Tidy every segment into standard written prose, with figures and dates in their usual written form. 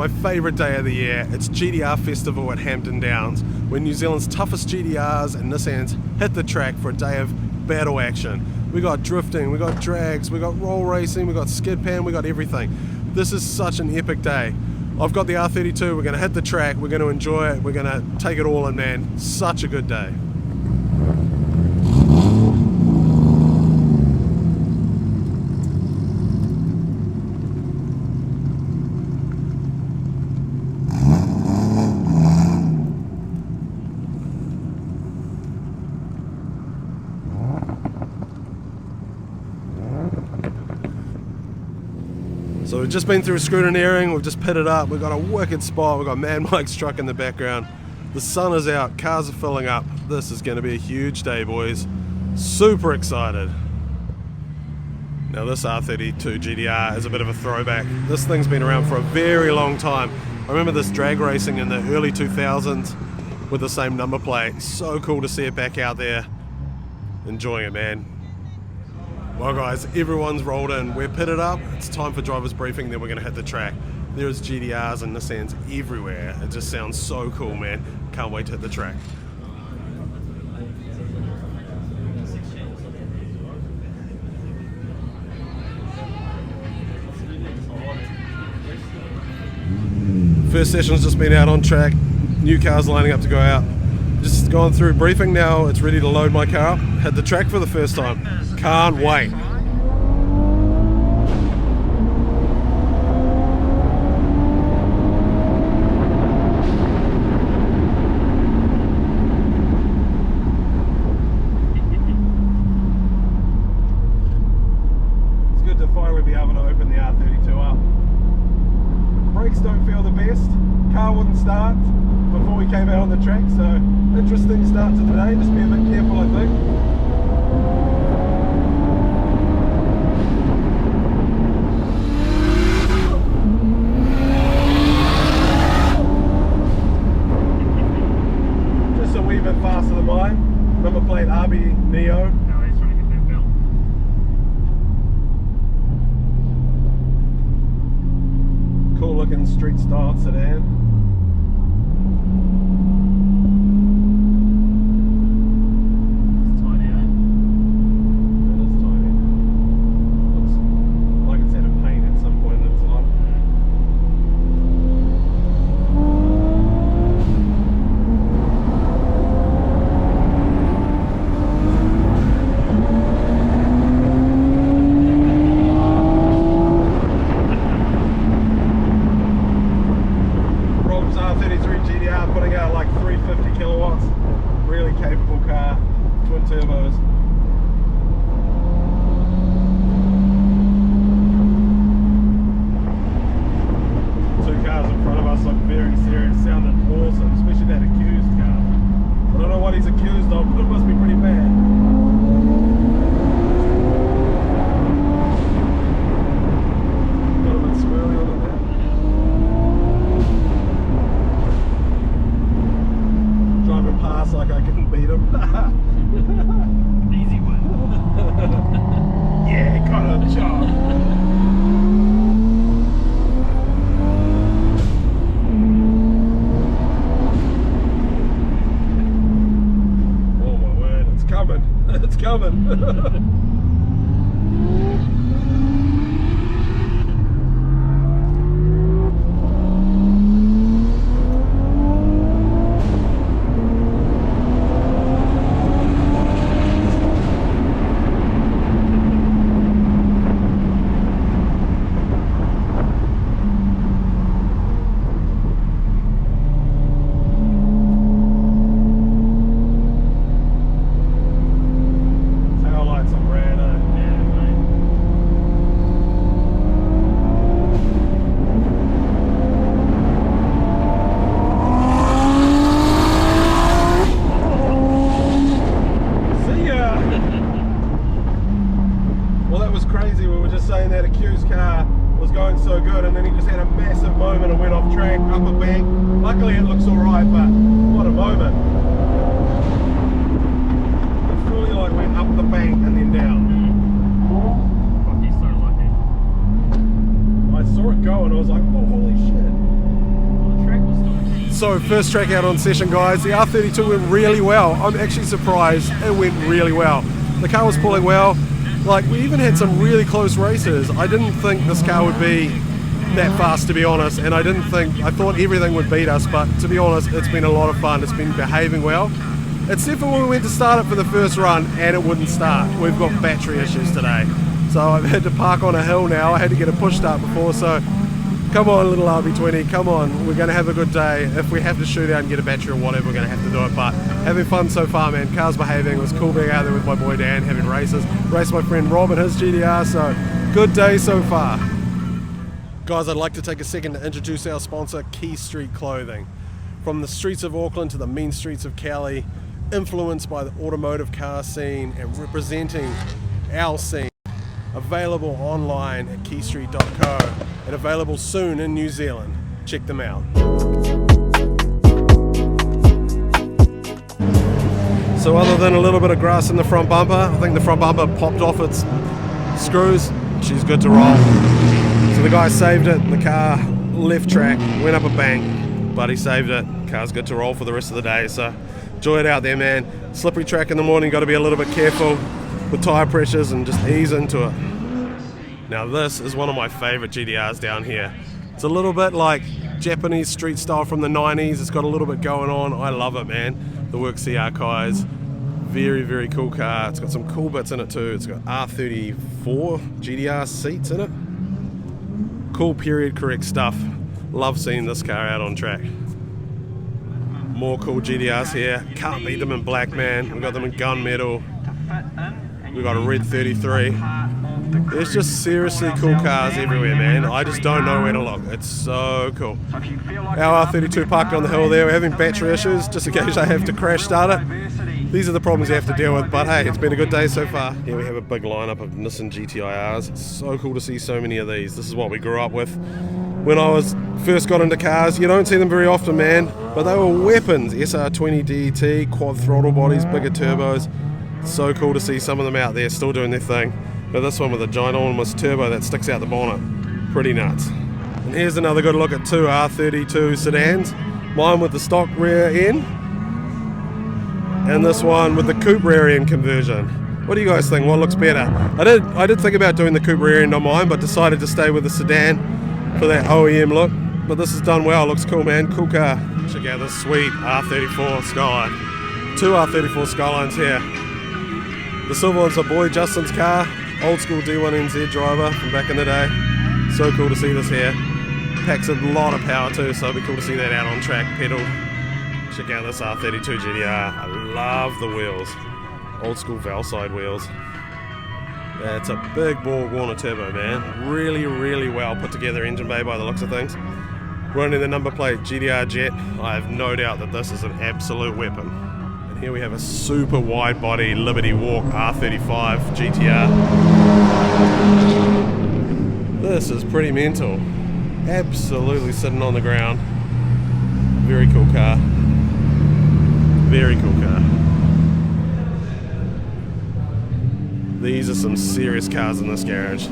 my favourite day of the year. It's GTR Festival at Hampton Downs, where New Zealand's toughest GTRs and Nissans hit the track for a day of battle action. We got drifting, we got drags, we got roll racing, we got skid pan, we got everything. This is such an epic day. I've got the R32, we're going to hit the track, we're going to enjoy it, we're going to take it all in, man. Such a good day. So we've just been through scrutineering, we've just pitted up, we've got a wicked spot, we've got Mad Mike's truck in the background. The sun is out, cars are filling up. This is going to be a huge day, boys. Super excited. Now this R32 GTR is a bit of a throwback. This thing's been around for a very long time. I remember this drag racing in the early 2000s with the same number plate. So cool to see it back out there. Enjoying it, man. Well guys, everyone's rolled in, we're pitted up, it's time for driver's briefing, then we're going to hit the track. There's GTRs and Nissans everywhere, it just sounds so cool, man. Can't wait to hit the track. First session's just been out on track, new cars lining up to go out. Just gone through briefing now, it's ready to load my car up, hit the track for the first time. Can't wait. It's good to finally be able to open the R32 up. Brakes don't feel the best, car wouldn't start before we came out on the track, so interesting start to the day, just be a bit careful I think. Just a wee bit faster than mine, number plate RB Neo. No, he's trying to get that belt. Cool looking street style sedan. R33 GTR putting out like 350 kilowatts, really capable car, twin turbos. Two cars in front of us look very serious, sounded awesome, especially that accused car. I don't know what he's accused of, but it must be pretty bad. Got a bit swirly on it there. Driving past like I couldn't beat him. Easy one. Yeah, got a job. Oh my word, it's coming. It's coming. That accused car was going so good, and then he just had a massive moment and went off track, up a bank. Luckily it looks alright, but what a moment. It fully like went up the bank and then down. Fuck, he's so lucky. I saw it go and I was like, oh holy shit. So first track out on session, guys. The R32 went really well. I'm actually surprised it went really well. The car was pulling well. Like, we even had some really close races. I didn't think this car would be that fast, to be honest, and I thought everything would beat us, but to be honest, it's been a lot of fun. It's been behaving well, except for when we went to start it for the first run and it wouldn't start. We've got battery issues today, so I've had to park on a hill now. I had to get a push start before, so come on, little RB20, come on, we're going to have a good day. If we have to shoot out and get a battery or whatever, we're going to have to do it, but having fun so far, man. Car's behaving. It was cool being out there with my boy Dan, having races, raced my friend Rob and his GTR, so good day so far. Guys, I'd like to take a second to introduce our sponsor, Key Street Clothing. From the streets of Auckland to the mean streets of Cali, influenced by the automotive car scene and representing our scene. Available online at keystreet.co and available soon in New Zealand. Check them out. So other than a little bit of grass in the front bumper, I think the front bumper popped off its screws. She's good to roll. So the guy saved it, the car left track, went up a bank, but he saved it. Car's good to roll for the rest of the day, so enjoy it out there, man. Slippery track in the morning, got to be a little bit careful with tyre pressures and just ease into it. Now this is one of my favourite GTRs down here. It's a little bit like Japanese street style from the 90s. It's got a little bit going on. I love it, man. The Works CR Kais. Very, very cool car. It's got some cool bits in it too. It's got R34 GTR seats in it. Cool period correct stuff. Love seeing this car out on track. More cool GTRs here. Can't beat them in black, man. We've got them in gunmetal. We've got a red 33. There's just seriously cool cars everywhere, man. I just don't know where to look. It's so cool. Our R32 parked on the hill there. We're having battery issues, just in case I have to crash start it. These are the problems you have to deal with, but hey, it's been a good day so far. Here we have a big lineup of Nissan GTIRs. It's so cool to see so many of these. This is what we grew up with. When I first got into cars, you don't see them very often, man, but they were weapons. SR20 DET, quad throttle bodies, bigger turbos. So cool to see some of them out there still doing their thing. But this one with a ginormous turbo that sticks out the bonnet, pretty nuts. And here's another good look at two R32 sedans. Mine with the stock rear end, and this one with the coupe rear end conversion. What do you guys think? What looks better? I did think about doing the coupe rear end on mine, but decided to stay with the sedan for that OEM look. But this is done well. Looks cool, man. Cool car. Check out this sweet R34 Skyline. Two R34 Skylines here. The silver one's my boy Justin's car. Old school D1NZ driver from back in the day. So cool to see this here. Packs a lot of power too, so it'll be cool to see that out on track, pedal. Check out this R32 GTR. I love the wheels. Old school valve side wheels. Yeah, it's a big bore Warner turbo, man. Really, really well put together engine bay by the looks of things. Running the number plate GTR Jet, I have no doubt that this is an absolute weapon. Here we have a super wide body Liberty Walk R35 GTR. This is pretty mental. Absolutely sitting on the ground. Very cool car. Very cool car. These are some serious cars in this garage.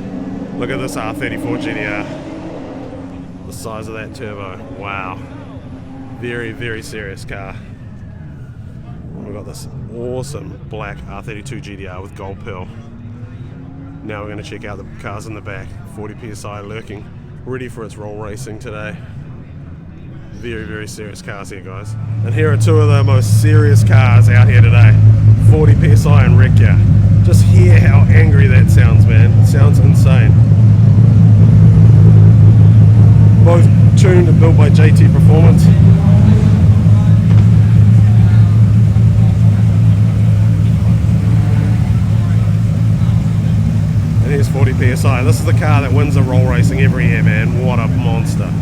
Look at this R34 GTR. The size of that turbo. Wow. Very, very serious car. We've got this awesome black R32 GTR with gold pearl. Now we're going to check out the cars in the back. 40 PSI lurking, ready for its roll racing today. Very, very serious cars here, guys. And here are two of the most serious cars out here today. 40 PSI and wreck ya. Just hear how angry that sounds, man. It sounds insane. Both tuned and built by JT Performance. And here's 40 PSI. This is the car that wins the roll racing every year, man. What a monster.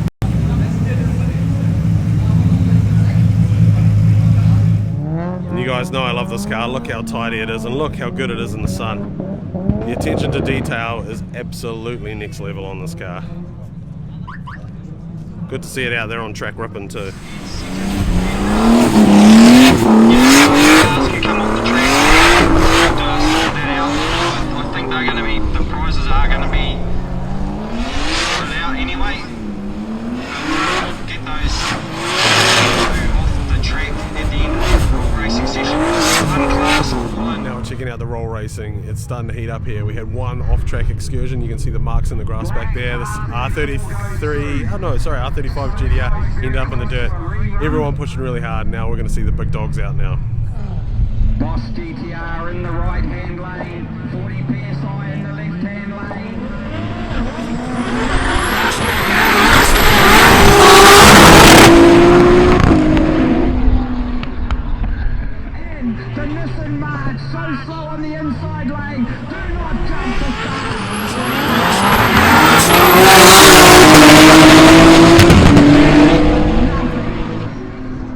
And you guys know I love this car. Look how tidy it is and look how good it is in the sun. The attention to detail is absolutely next level on this car. Good to see it out there on track ripping too. checking out the roll racing. It's starting to heat up here. We had one off-track excursion. You can see the marks in the grass back there. This R33, oh no, sorry, R35 GTR ended up in the dirt. Everyone pushing really hard. Now we're going to see the big dogs out now. Boss GTR in the right-hand lane, 40 PSI in the left-hand lane. And the Nissan March, so slow on the inside lane, do not jump the start.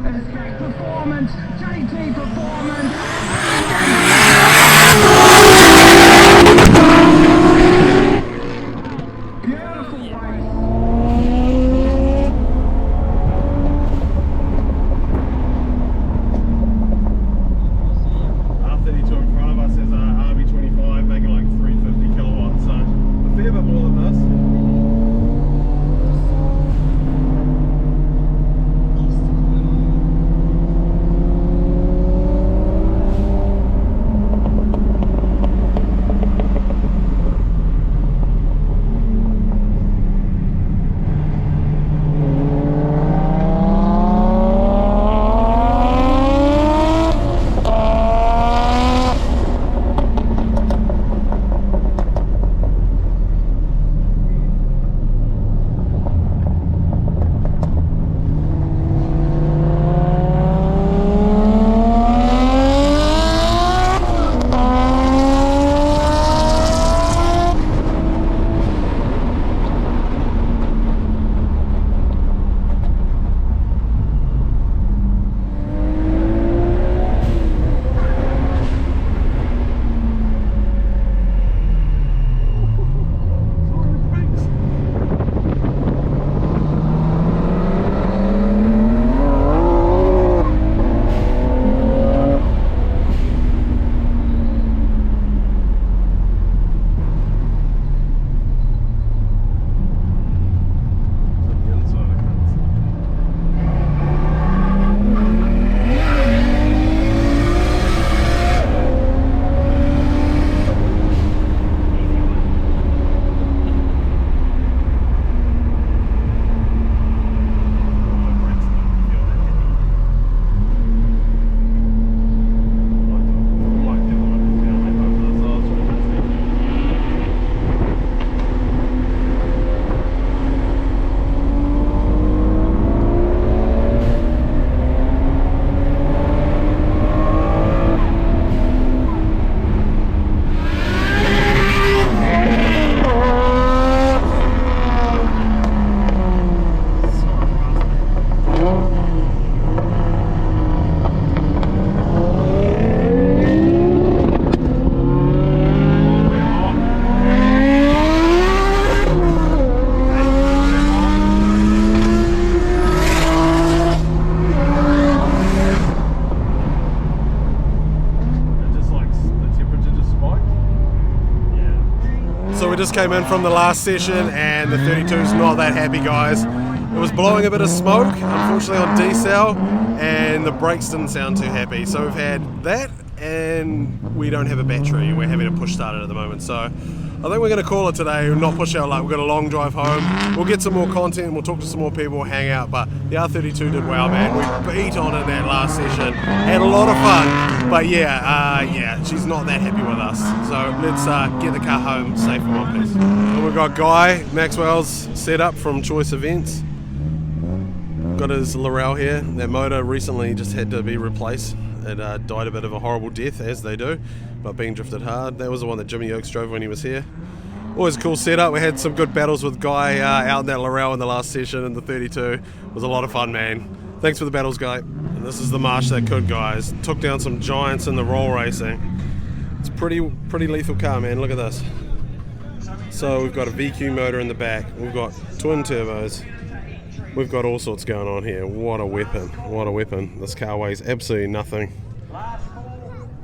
It's back performance, JT performance. R32 in front of us is RB25 making like 350 kilowatts, so a fair bit more than this. So we just came in from the last session and the 32's not that happy, guys. It was blowing a bit of smoke, unfortunately on decel, and the brakes didn't sound too happy. So we've had that, and we don't have a battery. We're having to push start it at the moment. So I think we're going to call it today, not push our luck. We've got a long drive home. We'll get some more content, we'll talk to some more people, hang out, but the R32 did well, man. We beat on in that last session, had a lot of fun, but yeah, she's not that happy with us. So let's get the car home safe in one piece. And we've got Guy Maxwell's set up from Choice Events. Got his Laurel here. That motor recently just had to be replaced. It died a bit of a horrible death, as they do, but being drifted hard. That was the one that Jimmy Oakes drove when he was here. Always a cool setup. We had some good battles with Guy out in that Laurel in the last session, and the 32 it was a lot of fun, man. Thanks for the battles, Guy. And this is the march that could, guys. Took down some giants in the roll racing. It's pretty lethal car, man. Look at this. So we've got a VQ motor in the back. We've got twin turbos. We've got all sorts going on here. What a weapon. What a weapon. This car weighs absolutely nothing.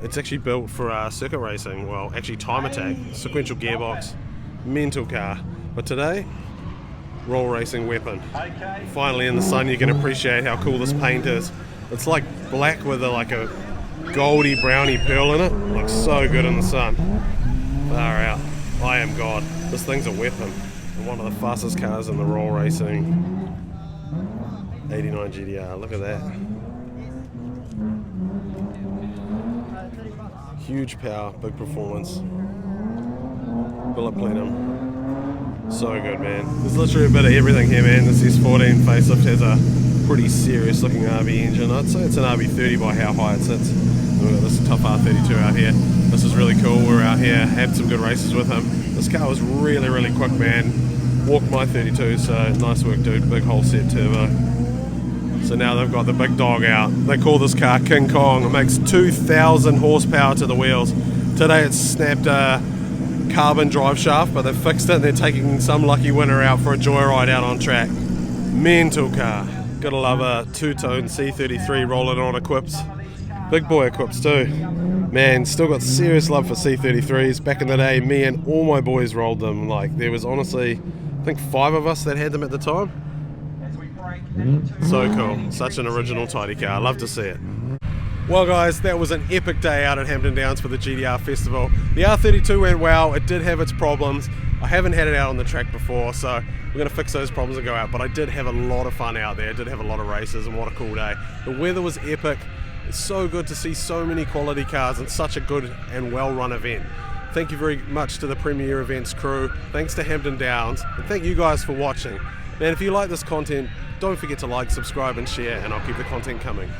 It's actually built for circuit racing. Well, actually time attack. Sequential gearbox. Mental car. But today, roll racing weapon. Finally in the sun you can appreciate how cool this paint is. It's like black with like a goldy browny pearl in it. Looks so good in the sun. Far out. I am God. This thing's a weapon. And one of the fastest cars in the roll racing. 89 GTR. Look at that. Huge power, big performance. Billet plenum. So good, man. There's literally a bit of everything here, man. This S14 facelift has a pretty serious looking RB engine. I'd say it's an RB30 by how high it sits. We've got this tough R32 out here. This is really cool. We're out here, had some good races with him. This car was really, really quick, man. Walked my 32, so nice work, dude. Big whole set turbo. So now they've got the big dog out. They call this car King Kong. It makes 2,000 horsepower to the wheels. Today it's snapped a carbon drive shaft, but they've fixed it and they're taking some lucky winner out for a joyride out on track. Mental car. Gotta love a two-tone C33 rolling on equips. Big boy equips too. Man, still got serious love for C33s. Back in the day, me and all my boys rolled them. Like, there was honestly, I think 5 of us that had them at the time. So cool. Such an original tidy car. Love to see it. Well guys, that was an epic day out at Hampton Downs for the GTR Festival. The R32 went well. It did have its problems. I haven't had it out on the track before, so we're going to fix those problems and go out. But I did have a lot of fun out there. I did have a lot of races, and what a cool day. The weather was epic. It's so good to see so many quality cars in such a good and well-run event. Thank you very much to the Premier Events crew. Thanks to Hampton Downs. And thank you guys for watching. Man, if you like this content, don't forget to like, subscribe and share, and I'll keep the content coming.